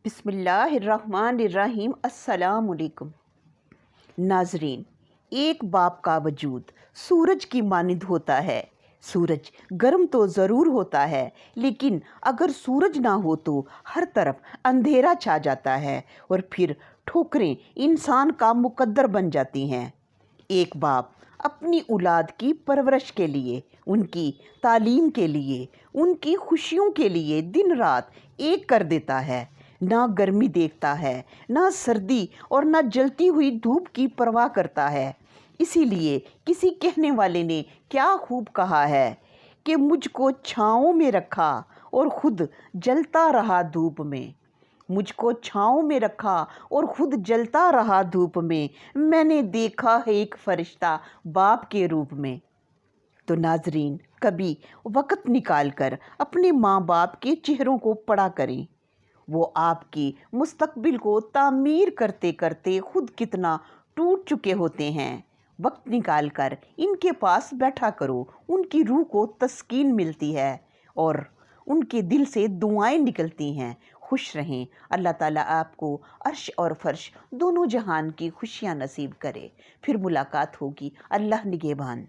بسم اللہ الرحمن الرحیم۔ السلام علیکم ناظرین، ایک باپ کا وجود سورج کی مانند ہوتا ہے۔ سورج گرم تو ضرور ہوتا ہے، لیکن اگر سورج نہ ہو تو ہر طرف اندھیرا چھا جاتا ہے اور پھر ٹھوکریں انسان کا مقدر بن جاتی ہیں۔ ایک باپ اپنی اولاد کی پرورش کے لیے، ان کی تعلیم کے لیے، ان کی خوشیوں کے لیے دن رات ایک کر دیتا ہے۔ نہ گرمی دیکھتا ہے، نہ سردی اور نہ جلتی ہوئی دھوپ کی پرواہ کرتا ہے۔ اسی لیے کسی کہنے والے نے کیا خوب کہا ہے کہ مجھ کو چھاؤں میں رکھا اور خود جلتا رہا دھوپ میں۔ مجھ کو چھاؤں میں رکھا اور خود جلتا رہا دھوپ میں، میں نے دیکھا ہے ایک فرشتہ باپ کے روپ میں۔ تو ناظرین، کبھی وقت نکال کر اپنے ماں باپ کے چہروں کو پڑھا کریں۔ وہ آپ کی مستقبل کو تعمیر کرتے کرتے خود کتنا ٹوٹ چکے ہوتے ہیں۔ وقت نکال کر ان کے پاس بیٹھا کرو، ان کی روح کو تسکین ملتی ہے اور ان کے دل سے دعائیں نکلتی ہیں۔ خوش رہیں۔ اللہ تعالیٰ آپ کو عرش اور فرش دونوں جہان کی خوشیاں نصیب کرے۔ پھر ملاقات ہوگی۔ اللہ نگہبان۔